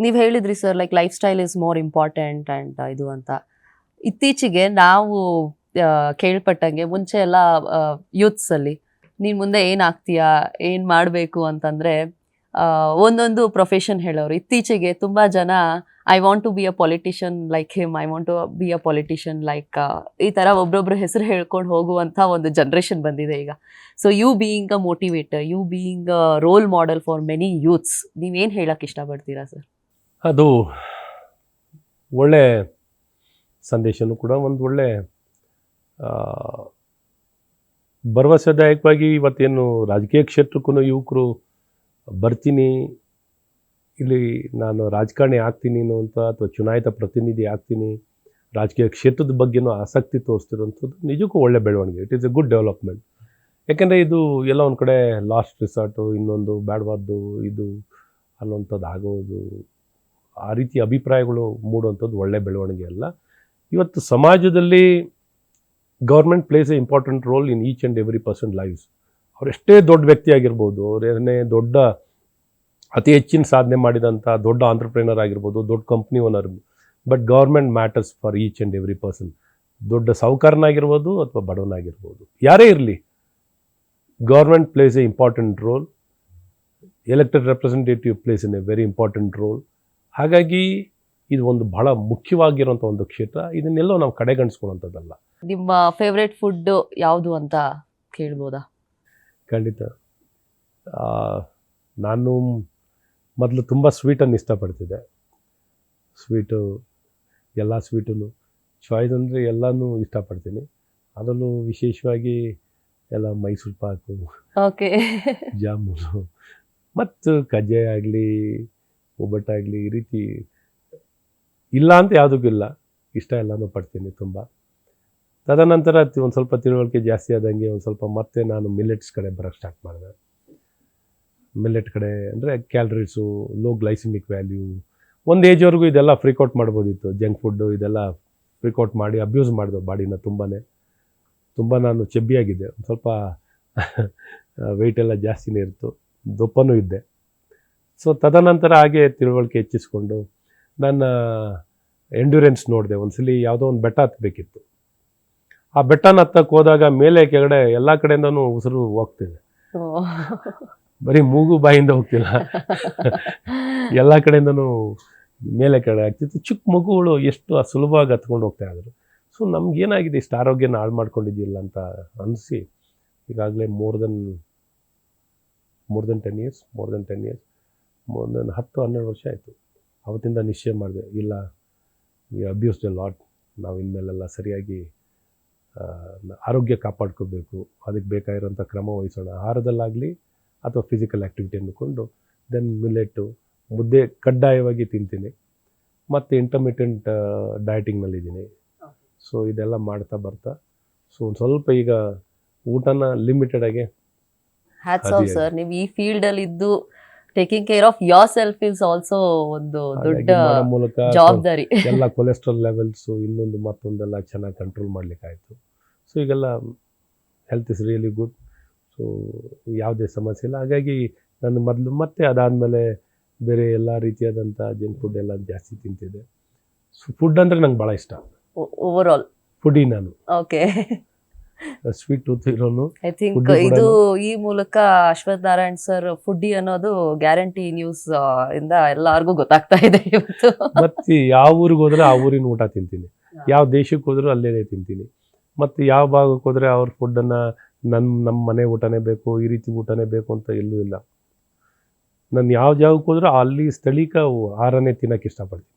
ನೀವು ಹೇಳಿದ್ರಿ sir like life style is more important and ಇದು ಅಂತ. ಇತ್ತೀಚೆಗೆ ನಾವು ಕೇಳ್ಪಟ್ಟಂಗೆ ಮುಂಚೆ ಎಲ್ಲ ಯೂತ್ಸ್ ಅಲ್ಲಿ ನೀನ್ ಮುಂದೆ ಏನ್ ಆಗ್ತೀಯಾ, ಏನ್ ಮಾಡ್ಬೇಕು ಅಂತಂದ್ರೆ ಒಂದೊಂದು ಪ್ರೊಫೆಷನ್ ಹೇಳೋರು. ಇತ್ತೀಚೆಗೆ ತುಂಬಾ ಜನ I want to be a politician like him, I want to be a politician like ಈ ತರ ಒಬ್ರೊಬ್ರು ಹೆಸರು ಹೇಳ್ಕೊಂಡು ಹೋಗುವಂತ ಒಂದು ಜನರೇಷನ್ ಬಂದಿದೆ ಈಗ. So you being a motivator, you being a role model for many youths, ನೀವೇನ್ ಹೇಳಕ್ ಇಷ್ಟಪಡ್ತೀರಾ ಸರ್? ಅದು ಒಳ್ಳೆ ಸಂದೇಶನೂ ಕೂಡ, ಒಂದು ಒಳ್ಳೆ ಭರವಸೆದಾಯಕವಾಗಿ ಇವತ್ತೇನು ರಾಜಕೀಯ ಕ್ಷೇತ್ರಕ್ಕೂ ಯುವಕರು ಬರ್ತೀನಿ, ಇಲ್ಲಿ ನಾನು ರಾಜಕಾರಣಿ ಆಗ್ತೀನಿ ಅನ್ನುವಂಥ ಅಥವಾ ಚುನಾಯಿತ ಪ್ರತಿನಿಧಿ ಆಗ್ತೀನಿ, ರಾಜಕೀಯ ಕ್ಷೇತ್ರದ ಬಗ್ಗೆನೂ ಆಸಕ್ತಿ ತೋರಿಸ್ತಿರೋಂಥದ್ದು ನಿಜಕ್ಕೂ ಒಳ್ಳೆ ಬೆಳವಣಿಗೆ. It is A good development. ಯಾಕೆಂದರೆ ಇದು ಎಲ್ಲ ಒಂದು ಕಡೆ ಲಾಸ್ಟ್ ರಿಸಾರ್ಟು, ಇನ್ನೊಂದು ಬೇಡವಾದ್ದು ಇದು ಅನ್ನೋಂಥದ್ದು ಆಗೋದು, ಆ ರೀತಿ ಅಭಿಪ್ರಾಯಗಳು ಮೂಡುವಂಥದ್ದು ಒಳ್ಳೆ ಬೆಳವಣಿಗೆ ಅಲ್ಲ. ಇವತ್ತು ಸಮಾಜದಲ್ಲಿ government places a important role in each and every person lifes. ಅವರೆಷ್ಟೇ ದೊಡ್ಡ ವ್ಯಕ್ತಿ ಆಗಿರ್ಬೋದು, ಅವರೇನೇ ದೊಡ್ಡ ಅತಿ ಹೆಚ್ಚಿನ ಸಾಧನೆ ಮಾಡಿದಂಥ ದೊಡ್ಡ ಆಂಟ್ರಪ್ರಿನರ್ ಆಗಿರ್ಬೋದು, ದೊಡ್ಡ company owner, but government matters for each and every person. ದೊಡ್ಡ ಸಾಹುಕಾರನಾಗಿರ್ಬೋದು ಅಥವಾ ಬಡವನಾಗಿರ್ಬೋದು, ಯಾರೇ ಇರಲಿ, government places a important roll. Elected representative place in a very important role. ಹಾಗಾಗಿ ಇದು ಒಂದು ಬಹಳ ಮುಖ್ಯವಾಗಿರುವಂಥ ಒಂದು ಕ್ಷೇತ್ರ. ಇದನ್ನೆಲ್ಲೋ ನಾವು ಕಡೆಗಣಿಸ್ಕೊಳ್ಳೋಂಥದ್ದಲ್ಲ. ನಿಮ್ಮ ಫೇವ್ರೆಟ್ ಫುಡ್ ಯಾವುದು ಅಂತ ಕೇಳ್ಬೋದಾ? ಖಂಡಿತ. ನಾನು ಮೊದಲು ತುಂಬ ಸ್ವೀಟನ್ನು ಇಷ್ಟಪಡ್ತಿದ್ದೆ. ಸ್ವೀಟು, ಎಲ್ಲ ಸ್ವೀಟನ್ನು ಚಾಯ್ಸ್ ಅಂದರೆ ಎಲ್ಲನೂ ಇಷ್ಟಪಡ್ತೀನಿ. ಅದರಲ್ಲೂ ವಿಶೇಷವಾಗಿ ಎಲ್ಲ ಮೈಸೂರು ಪಾಕು, ಓಕೆ, ಜಾಮೂನು ಮತ್ತು ಕಜ್ಜಾಯ ಆಗಲಿ, ಒಬ್ಬಟ್ಟಾಗಲಿ, ಈ ರೀತಿ ಇಲ್ಲ ಅಂತ ಯಾವುದಕ್ಕೂ ಇಲ್ಲ, ಇಷ್ಟ ಎಲ್ಲನೂ ಪಡ್ತೀನಿ ತುಂಬ. ತದನಂತರ ಒಂದು ಸ್ವಲ್ಪ ತಿಳುವಳಿಕೆ ಜಾಸ್ತಿ ಆದಂಗೆ ಒಂದು ಸ್ವಲ್ಪ ಮತ್ತೆ ನಾನು ಮಿಲ್ಲೆಟ್ಸ್ ಕಡೆ ಬರೋಕ್ಕೆ ಸ್ಟಾರ್ಟ್ ಮಾಡಿದೆ. ಮಿಲ್ಲೆಟ್ ಕಡೆ ಅಂದರೆ ಕ್ಯಾಲರೀಸು, ಲೋ ಗ್ಲೈಸಿಮಿಕ್ ವ್ಯಾಲ್ಯೂ, ಒಂದು ಏಜ್ವರೆಗೂ ಇದೆಲ್ಲ ಫ್ರೀಕೌಟ್ ಮಾಡ್ಬೋದಿತ್ತು. ಜಂಕ್ ಫುಡ್ಡು ಇದೆಲ್ಲ ಫ್ರೀಕೌಟ್ ಮಾಡಿ ಅಬ್ಯೂಸ್ ಮಾಡಿದೆ ಬಾಡಿನ. ತುಂಬ ನಾನು ಚೆಬ್ಬಿಯಾಗಿದ್ದೆ, ಒಂದು ಸ್ವಲ್ಪ ವೆಯ್ಟ್ ಎಲ್ಲ ಜಾಸ್ತಿನೇ ಇತ್ತು, ದಪ್ಪನೂ ಇದ್ದೆ. ಸೊ ತದನಂತರ ಹಾಗೆ ತಿಳುವಳಿಕೆ ಹೆಚ್ಚಿಸ್ಕೊಂಡು ನನ್ನ ಎಂಡ್ಯೂರೆನ್ಸ್ ನೋಡಿದೆ. ಒಂದ್ಸಲಿ ಯಾವುದೋ ಒಂದು ಬೆಟ್ಟ ಹತ್ತಬೇಕಿತ್ತು. ಆ ಬೆಟ್ಟನ ಹತ್ತಕ್ಕೆ ಹೋದಾಗ ಮೇಲೆ ಕೆಳಗಡೆ ಎಲ್ಲ ಕಡೆಯಿಂದನೂ ಉಸಿರು ಹೋಗ್ತಿದೆ, ಬರೀ ಮೂಗು ಬಾಯಿಂದ ಹೋಗ್ತಿಲ್ಲ, ಎಲ್ಲ ಕಡೆಯಿಂದನೂ ಮೇಲೆ ಕೆಳಗೆ ಆಗ್ತಿತ್ತು. ಚಿಕ್ಕ ಮಗುಗಳು ಎಷ್ಟು ಸುಲಭವಾಗಿ ಹತ್ಕೊಂಡು ಹೋಗ್ತಾ ಇದ್ರು. ಸೊ ನಮ್ಗೇನಾಗಿದೆ, ಇಷ್ಟು ಆರೋಗ್ಯನ ಹಾಳು ಮಾಡ್ಕೊಂಡಿದ್ದಿಲ್ಲ ಅಂತ ಅನಿಸಿ ಈಗಾಗಲೇ more than 10 years, more than 10-12 ವರ್ಷ ಆಯಿತು. ಅವತ್ತಿಂದ ನಿಶ್ಚಯ ಮಾಡಿದೆ, ಇಲ್ಲ, ವಿ ಅಬ್ಯೂಸ್ಡ್ ಎ ಲಾಟ್, ನಾವು ಇನ್ಮೇಲೆಲ್ಲ ಸರಿಯಾಗಿ ಆರೋಗ್ಯ ಕಾಪಾಡ್ಕೋಬೇಕು, ಅದಕ್ಕೆ ಬೇಕಾಗಿರೋಂಥ ಕ್ರಮ ವಹಿಸೋಣ, ಆಹಾರದಲ್ಲಾಗಲಿ ಅಥವಾ ಫಿಸಿಕಲ್ ಆ್ಯಕ್ಟಿವಿಟಿ ಅಂದ್ಕೊಂಡು. ದೆನ್ ಮಿಲ್ಲೆಟ್ಟು, ಮುದ್ದೆ ಕಡ್ಡಾಯವಾಗಿ ತಿಂತೀನಿ, ಮತ್ತು ಇಂಟರ್ಮಿಟೆಂಟ್ ಡಯಟಿಂಗ್ನಲ್ಲಿದ್ದೀನಿ. ಸೊ ಇದೆಲ್ಲ ಮಾಡ್ತಾ ಬರ್ತಾ ಸೊ ಒಂದು ಸ್ವಲ್ಪ ಈಗ ಊಟನ ಲಿಮಿಟೆಡಾಗಿ. ಹ್ಯಾಟ್ಸ್ ಆಫ್ ಸರ್, ನೀವು ಈ ಫೀಲ್ಡ್ ಅಲ್ಲಿ ಇದ್ದು taking care of your self is also ಒಂದು ದೊಡ್ಡ ಮೂಲಕ ಜವಾಬ್ದಾರಿ. ಎಲ್ಲ ಕೊಲೆಸ್ಟ್ರಾಲ್ ಲೆವೆಲ್ಸು ಇನ್ನೊಂದು ಮತ್ತೊಂದೆಲ್ಲ ಚೆನ್ನಾಗಿ ಕಂಟ್ರೋಲ್ ಮಾಡಲಿಕ್ಕಾಯಿತು. ಸೊ ಈಗೆಲ್ಲ health is really good. So ಯಾವುದೇ ಸಮಸ್ಯೆ ಇಲ್ಲ. ಹಾಗಾಗಿ ನಾನು ಮೊದಲು ಮತ್ತೆ ಅದಾದಮೇಲೆ ಬೇರೆ ಎಲ್ಲ ರೀತಿಯಾದಂಥ ಜಂಕ್ ಫುಡ್ ಎಲ್ಲ ಜಾಸ್ತಿ ತಿಂತಿದ್ದೆ. ಸೊ ಫುಡ್ ಅಂದರೆ ನಂಗೆ ಭಾಳ ಇಷ್ಟ. ಓವರ್ ಆಲ್ ಫುಡಿ ನಾನು. ಓಕೆ, ಸ್ವೀಟ್ ಟೂತ್ ಇರೋನು. ಐ ಥಿಂಕ್ ಇದು ಈ ಮೂಲಕ ಅಶ್ವಥ್ ನಾರಾಯಣ್ ಸರ್ ಫುಡ್ಡಿ ಅನ್ನೋದು ಗ್ಯಾರಂಟಿ ನ್ಯೂಸ್ ಇಂದ ಎಲ್ಲರಿಗೂ ಗೊತ್ತಾಗ್ತಾ ಇದೆ ಇವತ್ತು. ಮತ್ತೆ ಯಾವ ಊರಿಗೆ ಹೋದ್ರೆ ಆ ಊರಿನ ಊಟ ತಿಂತೀನಿ, ಯಾವ ದೇಶಕ್ಕೆ ಹೋದ್ರೂ ಅಲ್ಲೇ ತಿಂತೀನಿ, ಮತ್ತು ಯಾವ ಭಾಗಕ್ಕೆ ಹೋದರೆ ಅವ್ರ ಫುಡ್ಡನ್ನು ನಮ್ಮ ಮನೆ ಊಟನೇ ಬೇಕು, ಈ ರೀತಿ ಊಟನೇ ಬೇಕು ಅಂತ ಎಲ್ಲೂ ಇಲ್ಲ. ನಾನು ಯಾವ ಜಾಗಕ್ಕೆ ಹೋದ್ರೂ ಅಲ್ಲಿ ಸ್ಥಳೀಕ ಆಹಾರನೇ ತಿನ್ನೋಕ್ಕೆ ಇಷ್ಟಪಡ್ತೀನಿ.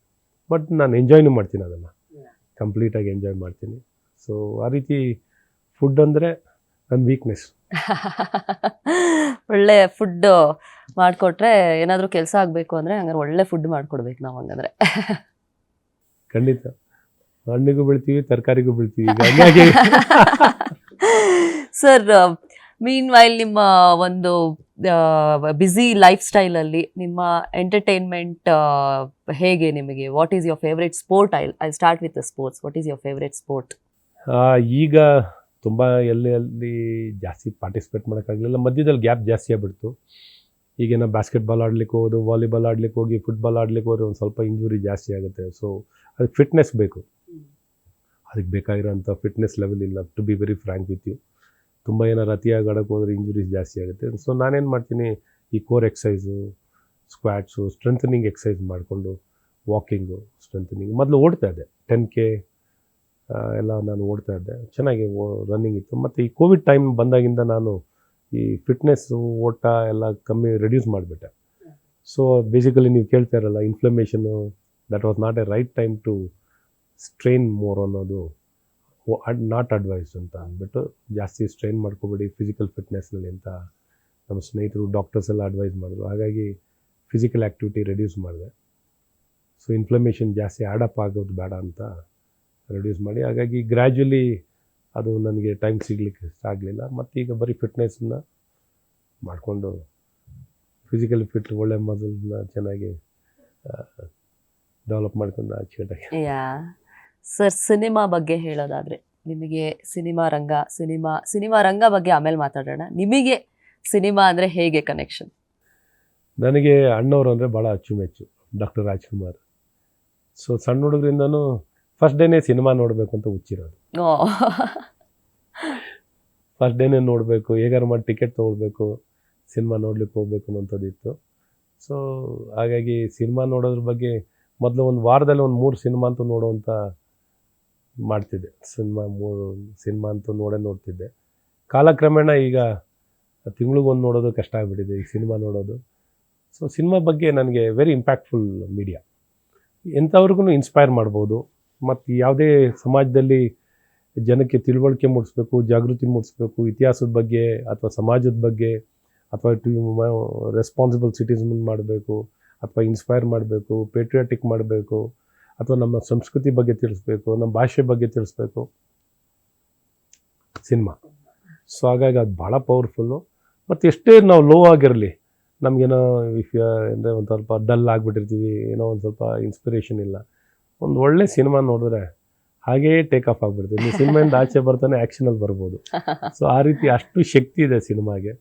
ಬಟ್ ನಾನು ಎಂಜಾಯ್ನೂ ಮಾಡ್ತೀನಿ, ಅದನ್ನು ಕಂಪ್ಲೀಟಾಗಿ ಎಂಜಾಯ್ ಮಾಡ್ತೀನಿ. ಸೊ ಆ ರೀತಿ ಫುಡ್ ಅಂದರೆ ನನ್ನ ವೀಕ್ನೆಸ್. ಒಳ್ಳೆ ಫುಡ್ ಮಾಡಿಕೊಟ್ರೆ ಏನಾದರೂ ಕೆಲಸ ಆಗಬೇಕು ಅಂದರೆ ಹಂಗಾರೆ ಒಳ್ಳೆ ಫುಡ್ ಮಾಡಿಕೊಡ್ಬೇಕು ನಾವು. ಹಂಗಂದ್ರೆ ಖಂಡಿತ ಹಣ್ಣಿಗೂ ಬೆಳಿತೀವಿ, ತರಕಾರಿಗೂ ಬೆಳಿತೀವಿ. ಹಂಗಾಗಿ ಸರ್, ಮೀನ್ ವೈಲ್ ನಿಮ್ಮ ಒಂದು ಬ್ಯುಸಿ ಲೈಫ್ ಸ್ಟೈಲಲ್ಲಿ ನಿಮ್ಮ ಎಂಟರ್ಟೈನ್ಮೆಂಟ್ ಹೇಗೆ ನಿಮಗೆ? What is your favourite sport? I start with sports. What is your favourite sport? ಈಗ ತುಂಬ ಅಲ್ಲಿ ಜಾಸ್ತಿ ಪಾರ್ಟಿಸಿಪೇಟ್ ಮಾಡೋಕ್ಕಾಗಲಿಲ್ಲ, ಮಧ್ಯದಲ್ಲಿ ಗ್ಯಾಪ್ ಜಾಸ್ತಿ ಆಗಿಬಿಡ್ತು. ಈಗೇನೋ ಬಾಸ್ಕೆಟ್ಬಾಲ್ ಆಡ್ಲಿಕ್ಕೆ ಹೋಗೋದು, ವಾಲಿಬಾಲ್ ಆಡ್ಲಿಕ್ಕೆ ಹೋಗಿ, ಫುಟ್ಬಾಲ್ ಆಡ್ಲಿಕ್ಕೆ ಹೋದ್ರೆ ಒಂದು ಸ್ವಲ್ಪ ಇಂಜುರಿ ಜಾಸ್ತಿ ಆಗುತ್ತೆ. ಸೊ ಅದಕ್ಕೆ ಫಿಟ್ನೆಸ್ ಬೇಕು. ಅದಕ್ಕೆ ಬೇಕಾಗಿರೋಂಥ ಫಿಟ್ನೆಸ್ ಲೆವೆಲ್ ಇಲ್ಲ, to be very frank with you. ತುಂಬ ಏನಾರು ಅತಿಯಾಗಿ ಆಡೋಕ್ಕೆ ಹೋದ್ರೆ ಇಂಜುರೀಸ್ ಜಾಸ್ತಿ ಆಗುತ್ತೆ. ಸೊ ನಾನೇನು ಮಾಡ್ತೀನಿ, ಈ core exercise, squats, strengthening exercise ಮಾಡಿಕೊಂಡು, ವಾಕಿಂಗು, ಸ್ಟ್ರೆಂಥನಿಂಗ್. ಮೊದಲು ಓಡ್ತಾ ಇದ್ದೆ 10K ಎಲ್ಲ ನಾನು ಓಡ್ತಾ ಇದ್ದೆ, ಚೆನ್ನಾಗಿ ರನ್ನಿಂಗ್ ಇತ್ತು. ಮತ್ತು ಈ ಕೋವಿಡ್ ಟೈಮ್ ಬಂದಾಗಿಂದ ನಾನು ಈ ಫಿಟ್ನೆಸ್ಸು, ಓಟ ಎಲ್ಲ ಕಮ್ಮಿ ರೆಡ್ಯೂಸ್ ಮಾಡಿಬಿಟ್ಟೆ. ಸೊ ಬೇಸಿಕಲಿ ನೀವು ಕೇಳ್ತಾ ಇರಲ್ಲ, inflammation, that was not a right time to strain more ಅನ್ನೋದು ನಾಟ್ ಅಡ್ವೈಸ್ ಅಂತ ಅಂದ್ಬಿಟ್ಟು, ಜಾಸ್ತಿ ಸ್ಟ್ರೈನ್ ಮಾಡ್ಕೋಬೇಡಿ ಫಿಸಿಕಲ್ ಫಿಟ್ನೆಸ್ನಲ್ಲಿ ಅಂತ ನಮ್ಮ ಸ್ನೇಹಿತರು, ಡಾಕ್ಟರ್ಸ್ ಎಲ್ಲ ಅಡ್ವೈಸ್ ಮಾಡಿದ್ರು. ಹಾಗಾಗಿ ಫಿಸಿಕಲ್ ಆ್ಯಕ್ಟಿವಿಟಿ ರೆಡ್ಯೂಸ್ ಮಾಡಿದೆ. ಸೊ ಇನ್ಫ್ಲಮೇಷನ್ ಜಾಸ್ತಿ ಆಡಪ್ ಆಗೋದು ಬೇಡ ಅಂತ ರೆಡ್ಯೂಸ್ ಮಾಡಿ, ಹಾಗಾಗಿ ಗ್ರ್ಯಾಜುಲಿ ಅದು ನನಗೆ ಟೈಮ್ ಸಿಗಲಿಕ್ಕೆ ಇಷ್ಟ ಆಗಲಿಲ್ಲ. ಮತ್ತು ಈಗ ಬರೀ ಫಿಟ್ನೆಸ್ಸನ್ನ ಮಾಡಿಕೊಂಡು ಫಿಸಿಕಲ್ ಫಿಟ್, ಒಳ್ಳೆ ಮಸಲ್ನ ಚೆನ್ನಾಗಿ ಡೆವಲಪ್ ಮಾಡ್ಕೊಂಡು ಅಚ್ಚುಕಟ್ಟಾಗಿ. ಯಾ ಸರ್, ಸಿನಿಮಾ ಬಗ್ಗೆ ಹೇಳೋದಾದ್ರೆ, ನಿಮಗೆ ಸಿನಿಮಾ ರಂಗ ಬಗ್ಗೆ ಆಮೇಲೆ ಮಾತಾಡೋಣ. ನಿಮಗೆ ಸಿನಿಮಾ ಅಂದರೆ ಹೇಗೆ ಕನೆಕ್ಷನ್? ನನಗೆ ಅಣ್ಣವರು ಅಂದರೆ ಭಾಳ ಅಚ್ಚುಮೆಚ್ಚು, ಡಾಕ್ಟರ್ ರಾಜ್ಕುಮಾರ್. ಸೊ ಸಣ್ಣ ಹುಡುಗರಿಂದನೂ ಫಸ್ಟ್ ಡೇನೇ ಸಿನಿಮಾ ನೋಡಬೇಕು ಅಂತ ಹುಚ್ಚಿರೋದು. ಫಸ್ಟ್ ಡೇನೇ ನೋಡಬೇಕು, ಹೇಗಾರು ಮಾಡಿ ಟಿಕೆಟ್ ತೊಗೊಳ್ಬೇಕು, ಸಿನಿಮಾ ನೋಡ್ಲಿಕ್ಕೆ ಹೋಗ್ಬೇಕು ಅನ್ನೋಂಥದ್ದಿತ್ತು. ಸೊ ಹಾಗಾಗಿ ಸಿನಿಮಾ ನೋಡೋದ್ರ ಬಗ್ಗೆ ಮೊದಲು ಒಂದು ವಾರದಲ್ಲಿ ಒಂದು 3 ಸಿನಿಮಾ ಅಂತೂ ನೋಡುವಂಥ ಮಾಡ್ತಿದ್ದೆ. 3 ಸಿನಿಮಾ ಅಂತೂ ನೋಡ್ತಿದ್ದೆ. ಕಾಲಕ್ರಮೇಣ ಈಗ ತಿಂಗಳಿಗೊಂದು ನೋಡೋದು ಕಷ್ಟ ಆಗಿಬಿಟ್ಟಿದೆ ಈ ಸಿನಿಮಾ ನೋಡೋದು. ಸೊ ಸಿನಿಮಾ ಬಗ್ಗೆ ನನಗೆ ವೆರಿ ಇಂಪ್ಯಾಕ್ಟ್ಫುಲ್ ಮೀಡಿಯಾ. ಎಂಥವ್ರಿಗೂ ಇನ್ಸ್ಪೈರ್ ಮಾಡ್ಬೋದು. ಮತ್ತು ಯಾವುದೇ ಸಮಾಜದಲ್ಲಿ ಜನಕ್ಕೆ ತಿಳುವಳಿಕೆ ಮೂಡಿಸ್ಬೇಕು, ಜಾಗೃತಿ ಮೂಡಿಸ್ಬೇಕು, ಇತಿಹಾಸದ ಬಗ್ಗೆ ಅಥವಾ ಸಮಾಜದ ಬಗ್ಗೆ, ಅಥವಾ ರೆಸ್ಪಾನ್ಸಿಬಲ್ ಸಿಟಿಸನ್ ಮಾಡಬೇಕು, ಅಥವಾ ಇನ್ಸ್ಪೈರ್ ಮಾಡಬೇಕು, ಪೇಟ್ರಿಯಾಟಿಕ್ ಮಾಡಬೇಕು, ಅಥವಾ ನಮ್ಮ ಸಂಸ್ಕೃತಿ ಬಗ್ಗೆ ತಿಳಿಸ್ಬೇಕು, ನಮ್ಮ ಭಾಷೆ ಬಗ್ಗೆ ತಿಳಿಸ್ಬೇಕು, ಸಿನಿಮಾ. ಸೊ ಹಾಗಾಗಿ ಅದು ಭಾಳ ಪವರ್ಫುಲ್ಲು. ಮತ್ತು ಎಷ್ಟೇ ನಾವು ಲೋ ಆಗಿರಲಿ, ನಮಗೇನೋ ಅಂದರೆ ಒಂದು ಸ್ವಲ್ಪ ಡಲ್ ಆಗಿಬಿಟ್ಟಿರ್ತೀವಿ, ಏನೋ ಒಂದು ಸ್ವಲ್ಪ ಇನ್ಸ್ಪಿರೇಷನ್ ಇಲ್ಲ, ಒಂದು ಒಳ್ಳೆ ಸಿನಿಮಾ ನೋಡಿದ್ರೆ ಹಾಗೇ ಟೇಕ್ ಆಫ್ ಆಗಿಬಿಡ್ತೀವಿ. ನೀವು ಸಿನಿಮಾಯಿಂದ ಆಚೆ ಬರ್ತಾನೆ ಆ್ಯಕ್ಷನಲ್ಲಿ ಬರ್ಬೋದು. ಸೊ ಆ ರೀತಿ ಅಷ್ಟು ಶಕ್ತಿ ಇದೆ ಸಿನಿಮಾಗೆ.